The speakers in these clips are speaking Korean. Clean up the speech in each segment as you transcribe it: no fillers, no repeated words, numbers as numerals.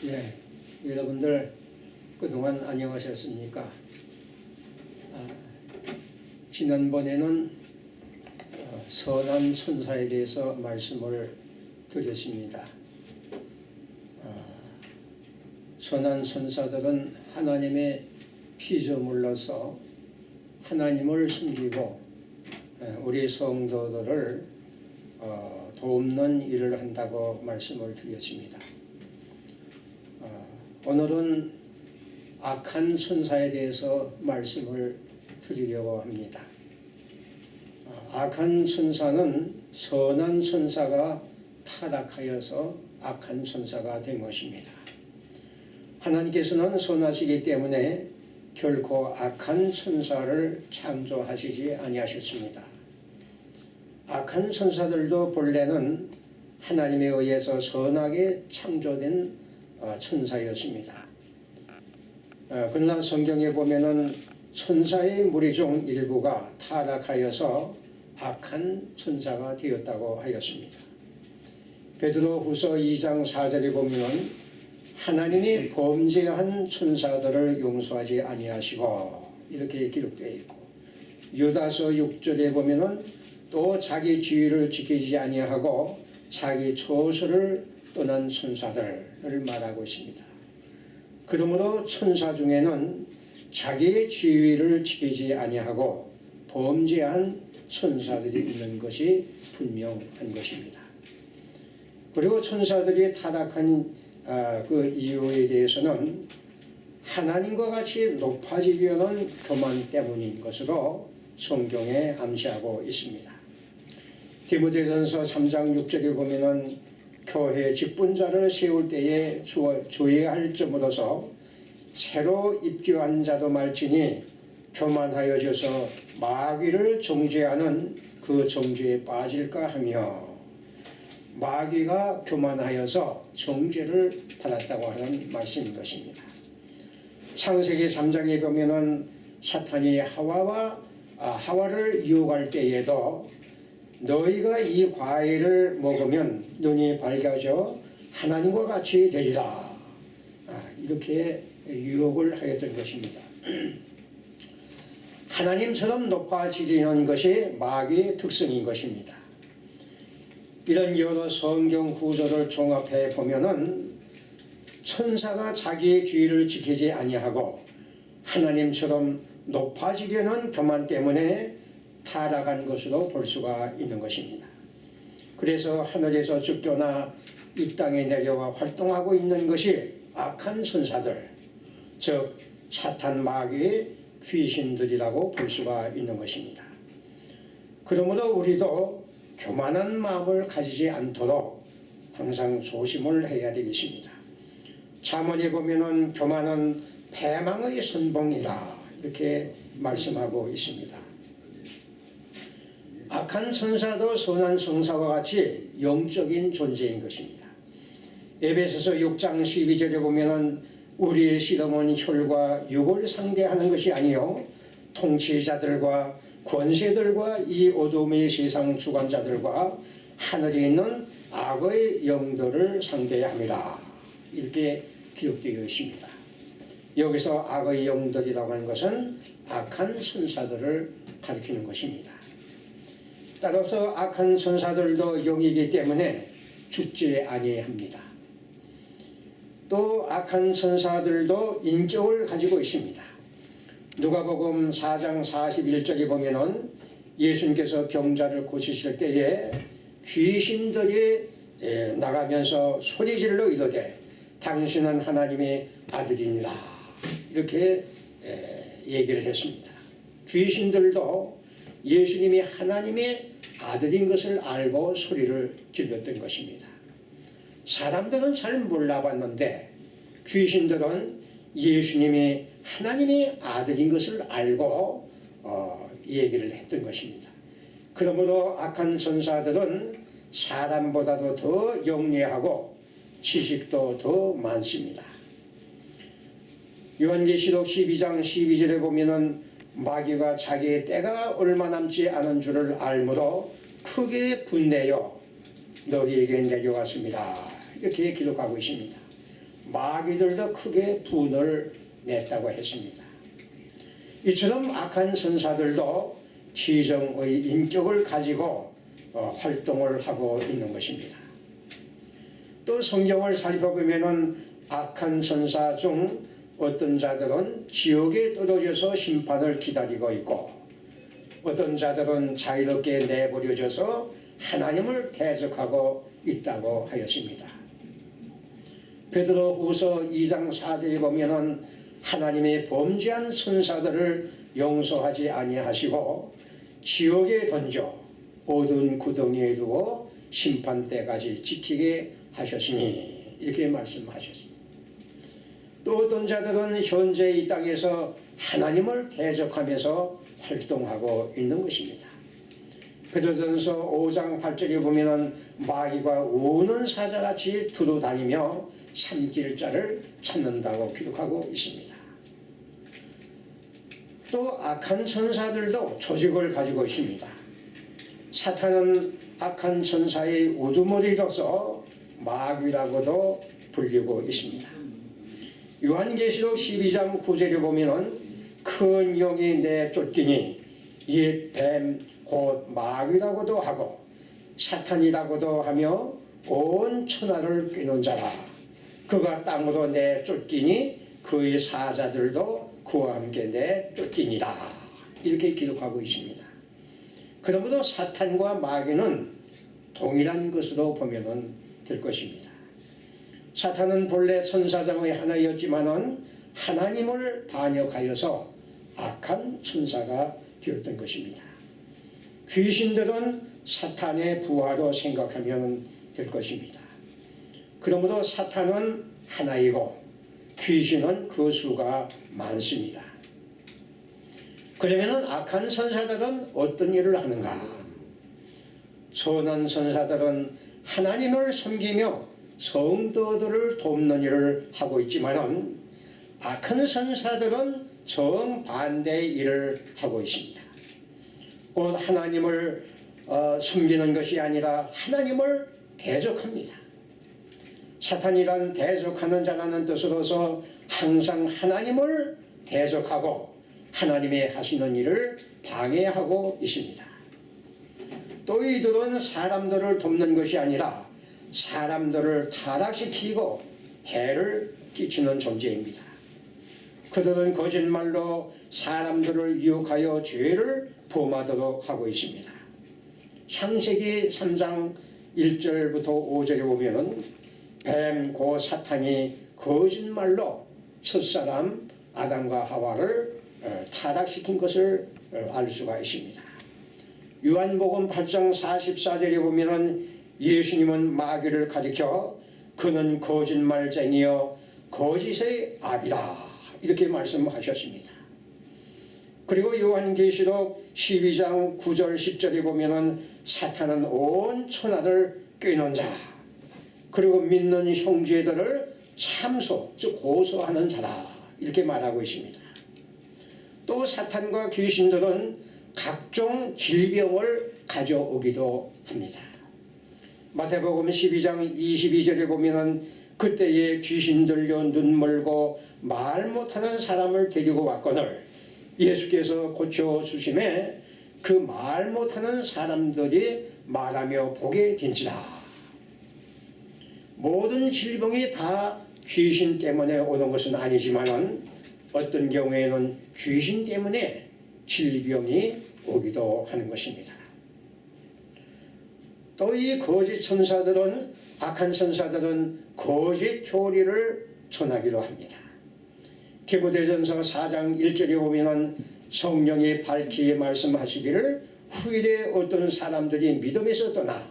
네, 여러분들 그동안 안녕하셨습니까? 지난번에는 선한 천사에 대해서 말씀을 드렸습니다. 선한 천사들은 하나님의 피조물로서 하나님을 섬기고 우리 성도들을 돕는 일을 한다고 말씀을 드렸습니다. 오늘은 악한 천사에 대해서 말씀을 드리려고 합니다. 악한 천사는 선한 천사가 타락하여서 악한 천사가 된 것입니다. 하나님께서는 선하시기 때문에 결코 악한 천사를 창조하시지 아니하셨습니다. 악한 천사들도 본래는 하나님에 의해서 선하게 창조된 천사였습니다. 그러나 성경에 보면은 천사의 무리 중 일부가 타락하여서 악한 천사가 되었다고 하였습니다. 베드로후서 2장 4절에 보면은 하나님이 범죄한 천사들을 용서하지 아니하시고 이렇게 기록되어 있고, 유다서 6절에 보면은 또 자기 지위를 지키지 아니하고 자기 처소를 떠난 천사들을 말하고 있습니다. 그러므로 천사 중에는 자기의 지위를 지키지 아니하고 범죄한 천사들이 있는 것이 분명한 것입니다. 그리고 천사들이 타락한 그 이유에 대해서는 하나님과 같이 높아지려는 교만 때문인 것으로 성경에 암시하고 있습니다. 디모데전서 3장 6절에 보면은 교회 직분자를 세울 때에 주의해야 할 점으로서 새로 입교한 자도 말지니 교만하여져서 마귀를 정죄하는 그 정죄에 빠질까 하며, 마귀가 교만하여서 정죄를 받았다고 하는 말씀인 것입니다. 창세기 3장에 보면은 사탄이 하와를 유혹할 때에도 너희가 이 과일을 먹으면 눈이 밝아져 하나님과 같이 되리라, 이렇게 유혹을 하였던 것입니다. 하나님처럼 높아지려는 것이 마귀의 특성인 것입니다. 이런 여러 성경 구절을 종합해 보면은 천사가 자기의 지위를 지키지 아니하고 하나님처럼 높아지려는 교만 때문에 타락한 것으로 볼 수가 있는 것입니다. 그래서 하늘에서 쫓겨나 이 땅에 내려와 활동하고 있는 것이 악한 천사들, 즉 사탄 마귀의 귀신들이라고 볼 수가 있는 것입니다. 그러므로 우리도 교만한 마음을 가지지 않도록 항상 조심을 해야 되겠습니다. 잠언에 보면은 교만은 패망의 선봉이다, 이렇게 말씀하고 있습니다. 악한 천사도 선한 천사와 같이 영적인 존재인 것입니다. 에베소서 6장 12절에 보면은 우리의 시험은 혈과 육을 상대하는 것이 아니요 통치자들과 권세들과 이 어둠의 세상 주관자들과 하늘에 있는 악의 영들을 상대합니다, 이렇게 기록되어 있습니다. 여기서 악의 영들이라고 하는 것은 악한 천사들을 가리키는 것입니다. 따라서 악한 천사들도 영이기 때문에 죽지 아니합니다. 또 악한 천사들도 인격을 가지고 있습니다. 누가복음 4장 41절에 보면은 예수님께서 병자를 고치실 때에 귀신들이 나가면서 소리질러 이르되 당신은 하나님의 아들이니라, 이렇게 얘기를 했습니다. 귀신들도 예수님이 하나님의 아들인 것을 알고 소리를 질렀던 것입니다. 사람들은 잘 몰라봤는데 귀신들은 예수님이 하나님의 아들인 것을 알고 얘기를 했던 것입니다. 그러므로 악한 천사들은 사람보다도 더 영리하고 지식도 더 많습니다. 요한계시록 12장 12절에 보면은 마귀가 자기의 때가 얼마 남지 않은 줄을 알므로 크게 분내어 너희에게 내려왔습니다, 이렇게 기록하고 있습니다. 마귀들도 크게 분을 냈다고 했습니다. 이처럼 악한 선사들도 지정의 인격을 가지고 활동을 하고 있는 것입니다. 또 성경을 살펴보면 악한 선사 중 어떤 자들은 지옥에 떨어져서 심판을 기다리고 있고, 어떤 자들은 자유롭게 내버려져서 하나님을 대적하고 있다고 하였습니다. 베드로후서 2장 4절에 보면 하나님의 범죄한 선사들을 용서하지 아니하시고 지옥에 던져 어두운 구덩이에 두고 심판 때까지 지키게 하셨으니, 이렇게 말씀하셨습니다. 또 어떤 자들은 현재 이 땅에서 하나님을 대적하면서 활동하고 있는 것입니다. 베드로전서 5장 8절에 보면 마귀가 우는 사자같이 두루다니며 삼킬 자를 찾는다고 기록하고 있습니다. 또 악한 천사들도 조직을 가지고 있습니다. 사탄은 악한 천사의 우두머리로서 마귀라고도 불리고 있습니다. 요한계시록 12장 9절에 보면 큰 용이 내쫓기니 옛 뱀 곧 마귀라고도 하고 사탄이라고도 하며 온 천하를 꿰는 자라. 그가 땅으로 내쫓기니 그의 사자들도 그와 함께 내쫓기니라. 이렇게 기록하고 있습니다. 그러므로 사탄과 마귀는 동일한 것으로 보면 될 것입니다. 사탄은 본래 천사장의 하나였지만은 하나님을 반역하여서 악한 천사가 되었던 것입니다. 귀신들은 사탄의 부하로 생각하면 될 것입니다. 그러므로 사탄은 하나이고 귀신은 그 수가 많습니다. 그러면 악한 선사들은 어떤 일을 하는가? 선한 선사들은 하나님을 섬기며 성도들을 돕는 일을 하고 있지만 악한 선사들은 정반대의 일을 하고 있습니다. 곧 하나님을 섬기는 것이 아니라 하나님을 대적합니다. 사탄이란 대적하는 자라는 뜻으로서 항상 하나님을 대적하고 하나님의 하시는 일을 방해하고 있습니다. 또 이들은 사람들을 돕는 것이 아니라 사람들을 타락시키고 해를 끼치는 존재입니다. 그들은 거짓말로 사람들을 유혹하여 죄를 범하도록 하고 있습니다. 창세기 3장 1절부터 5절에 보면 뱀 곧 사탄이 거짓말로 첫사람 아담과 하와를 타락시킨 것을 알 수가 있습니다. 요한복음 8장 44절에 보면 예수님은 마귀를 가리켜 그는 거짓말쟁이여 거짓의 아비라, 이렇게 말씀하셨습니다. 그리고 요한계시록 12장 9절 10절에 보면 사탄은 온 천하를 꿰는 자, 그리고 믿는 형제들을 참소, 즉 고소하는 자라, 이렇게 말하고 있습니다. 또 사탄과 귀신들은 각종 질병을 가져오기도 합니다. 마태복음 12장 22절에 보면 그때에 귀신 들려 눈 멀고 말 못하는 사람을 데리고 왔거늘 예수께서 고쳐주심에 그 말 못하는 사람들이 말하며 보게 된지라. 모든 질병이 다 귀신 때문에 오는 것은 아니지만 어떤 경우에는 귀신 때문에 질병이 오기도 하는 것입니다. 또 이 거짓 천사들은, 악한 천사들은 거짓 교리를 전하기도 합니다. 디모데전서 4장 1절에 보면 성령이 밝히 말씀하시기를 후일에 어떤 사람들이 믿음에서 떠나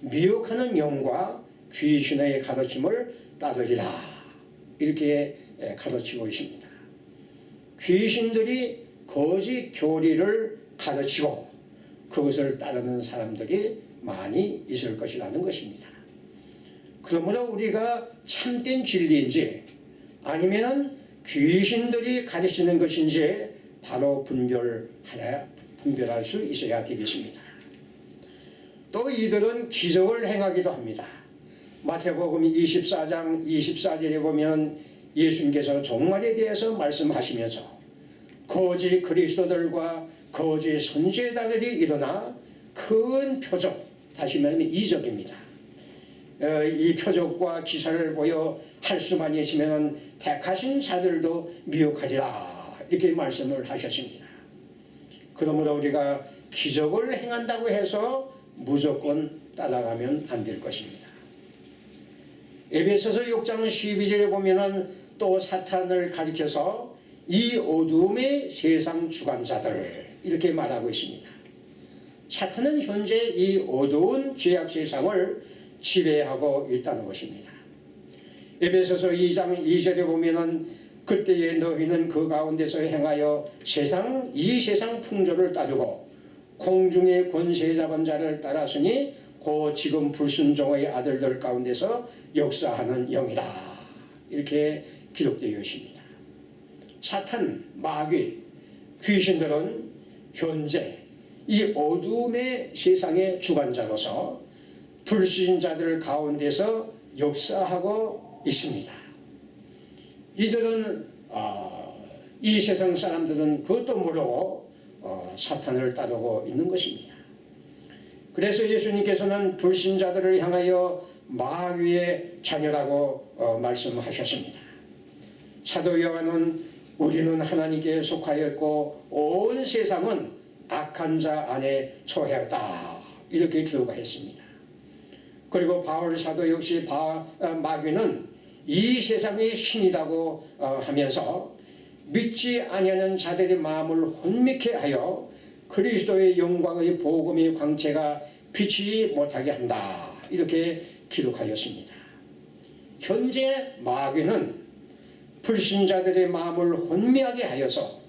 미혹하는 영과 귀신의 가르침을 따르리라, 이렇게 가르치고 있습니다. 귀신들이 거짓 교리를 가르치고 그것을 따르는 사람들이 많이 있을 것이라는 것입니다. 그러므로 우리가 참된 진리인지 아니면 귀신들이 가르치는 것인지 바로 분별할 수 있어야 되겠습니다. 또 이들은 기적을 행하기도 합니다. 마태복음 24장 24절에 보면 예수님께서 종말에 대해서 말씀하시면서 거짓 그리스도들과 거짓 선지자들이 일어나 큰 표적, 다시 말하면 이적입니다. 이 표적과 기사를 보여 할 수만 있으면 택하신 자들도 미혹하리라, 이렇게 말씀을 하셨습니다. 그러므로 우리가 기적을 행한다고 해서 무조건 따라가면 안 될 것입니다. 에베소서 6장 12절에 보면은 또 사탄을 가리켜서 이 어둠의 세상 주관자들, 이렇게 말하고 있습니다. 사탄은 현재 이 어두운 죄악 세상을 지배하고 있다는 것입니다. 에베소서 2장 2절에 보면은 그때에 너희는 그 가운데서 행하여 이 세상 풍조를 따르고 공중의 권세 잡은 자를 따랐으니 곧 지금 불순종의 아들들 가운데서 역사하는 영이다, 이렇게 기록되어 있습니다. 사탄, 마귀, 귀신들은 현재 이 어둠의 세상의 주관자로서 불신자들 가운데서 역사하고 있습니다. 이들은 이 세상 사람들은 그것도 모르고 사탄을 따르고 있는 것입니다. 그래서 예수님께서는 불신자들을 향하여 마귀의 자녀라고 말씀하셨습니다. 사도 요한은 우리는 하나님께 속하였고 온 세상은 악한 자 안에 처했다, 이렇게 기록하였습니다. 그리고 바울 사도 역시 마귀는 이 세상의 신이라고 하면서 믿지 아니하는 자들의 마음을 혼미케 하여 그리스도의 영광의 복음의 광채가 비치지 못하게 한다, 이렇게 기록하였습니다. 현재 마귀는 불신자들의 마음을 혼미하게 하여서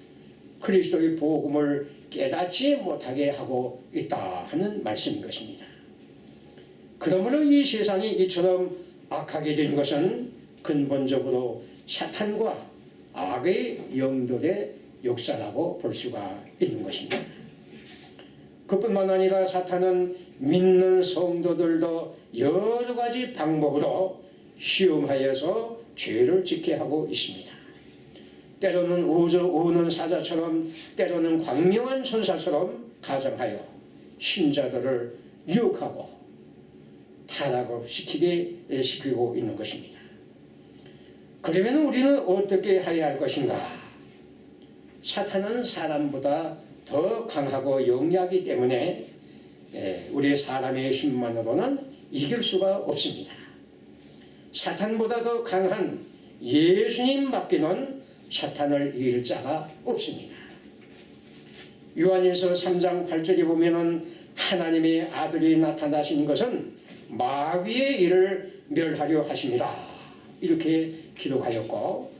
그리스도의 복음을 깨닫지 못하게 하고 있다 하는 말씀인 것입니다. 그러므로 이 세상이 이처럼 악하게 된 것은 근본적으로 사탄과 악의 영들의 역사라고 볼 수가 있는 것입니다. 그뿐만 아니라 사탄은 믿는 성도들도 여러 가지 방법으로 시험하여서 죄를 짓게 하고 있습니다. 때로는 우는 사자처럼, 때로는 광명한 천사처럼 가정하여 신자들을 유혹하고 타락을 시키고 있는 것입니다. 그러면 우리는 어떻게 해야 할 것인가? 사탄은 사람보다 더 강하고 영리하기 때문에 우리 사람의 힘만으로는 이길 수가 없습니다. 사탄보다 더 강한 예수님 밖에는 사탄을 이길 자가 없습니다. 요한일서 3장 8절에 보면은 하나님의 아들이 나타나신 것은 마귀의 일을 멸하려 하십니다, 이렇게 기록하였고,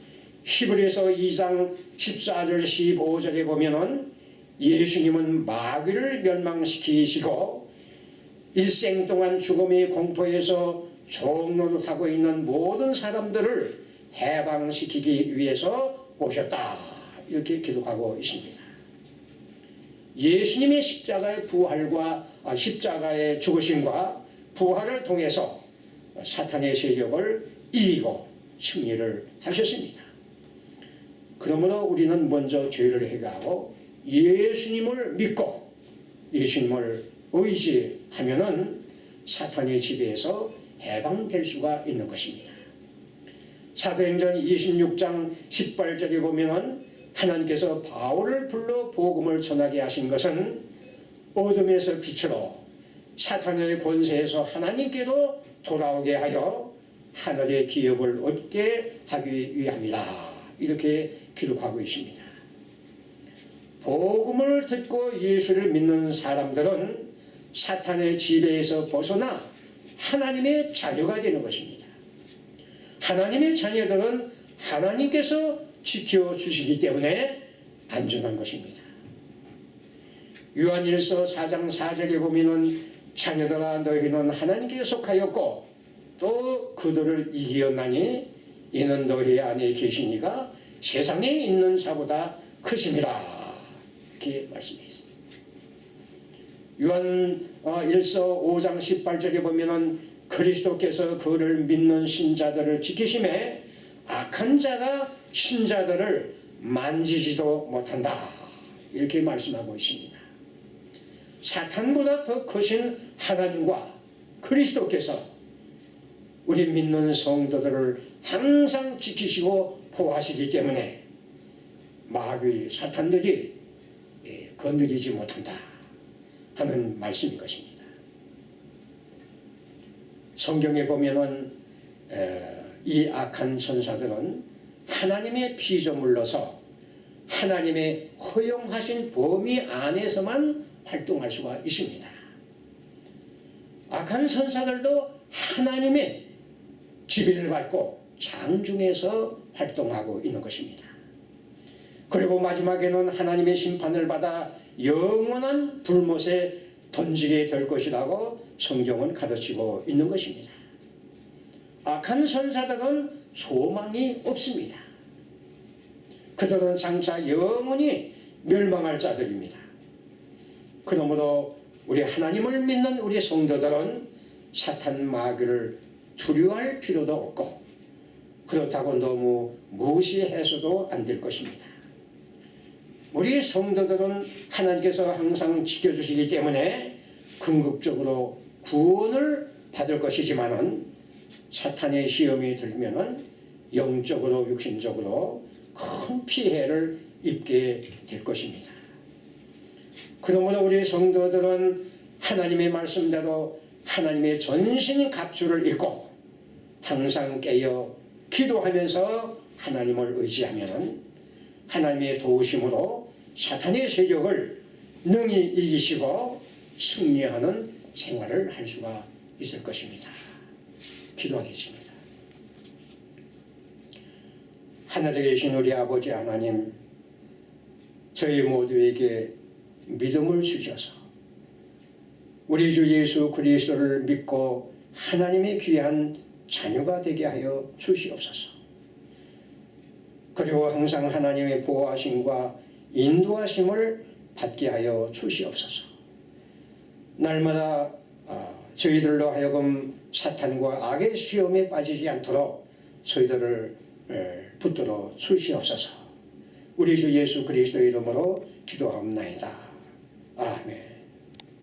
히브리서 2장 14절 15절에 보면은 예수님은 마귀를 멸망시키시고 일생 동안 죽음의 공포에서 종노릇하고 있는 모든 사람들을 해방시키기 위해서 오셨다, 이렇게 기록하고 있습니다. 예수님의 십자가의 죽으심과 부활을 통해서 사탄의 세력을 이기고 승리를 하셨습니다. 그러므로 우리는 먼저 죄를 해결하고 예수님을 믿고 예수님을 의지하면은 사탄의 지배에서 해방될 수가 있는 것입니다. 사도행전 26장 18절에 보면은 하나님께서 바울을 불러 복음을 전하게 하신 것은 어둠에서 빛으로 사탄의 권세에서 하나님께로 돌아오게 하여 하늘의 기업을 얻게 하기 위함이다, 이렇게 기록하고 있습니다. 복음을 듣고 예수를 믿는 사람들은 사탄의 지배에서 벗어나 하나님의 자녀가 되는 것입니다. 하나님의 자녀들은 하나님께서 지켜주시기 때문에 안전한 것입니다. 요한일서 4장 4절에 보면은 자녀들아 너희는 하나님께 속하였고 또 그들을 이기었나니 이는 너희 안에 계시니가 세상에 있는 자보다 크심이라, 이렇게 말씀했습니다. 요한일서 5장 18절에 보면은 그리스도께서 그를 믿는 신자들을 지키심에 악한 자가 신자들을 만지지도 못한다. 이렇게 말씀하고 있습니다. 사탄보다 더 크신 하나님과 그리스도께서 우리 믿는 성도들을 항상 지키시고 보호하시기 때문에 마귀 사탄들이 건드리지 못한다 하는 말씀인 것입니다. 성경에 보면은 이 악한 천사들은 하나님의 피조물로서 하나님의 허용하신 범위 안에서만 활동할 수가 있습니다. 악한 천사들도 하나님의 지배를 받고 장중에서 활동하고 있는 것입니다. 그리고 마지막에는 하나님의 심판을 받아 영원한 불못에 던지게 될 것이라고 성경은 가르치고 있는 것입니다. 악한 천사들은 소망이 없습니다. 그들은 장차 영원히 멸망할 자들입니다. 그러므로 우리 하나님을 믿는 우리 성도들은 사탄 마귀를 두려워할 필요도 없고 그렇다고 너무 무시해서도 안 될 것입니다. 우리 성도들은 하나님께서 항상 지켜주시기 때문에 궁극적으로 구원을 받을 것이지만은 사탄의 시험이 들면은 영적으로 육신적으로 큰 피해를 입게 될 것입니다. 그러므로 우리 성도들은 하나님의 말씀대로 하나님의 전신 갑주를 입고 항상 깨어 기도하면서 하나님을 의지하면 하나님의 도우심으로 사탄의 세력을 능히 이기시고 승리하는 생활을 할 수가 있을 것입니다. 기도하겠습니다. 하늘에 계신 우리 아버지 하나님, 저희 모두에게 믿음을 주셔서 우리 주 예수 그리스도를 믿고 하나님의 귀한 자녀가 되게 하여 주시옵소서. 그리고 항상 하나님의 보호하심과 인도하심을 받게 하여 주시옵소서. 날마다 저희들로 하여금 사탄과 악의 시험에 빠지지 않도록 저희들을 붙들어 주시옵소서. 우리 주 예수 그리스도의 이름으로 기도하옵나이다. 아멘.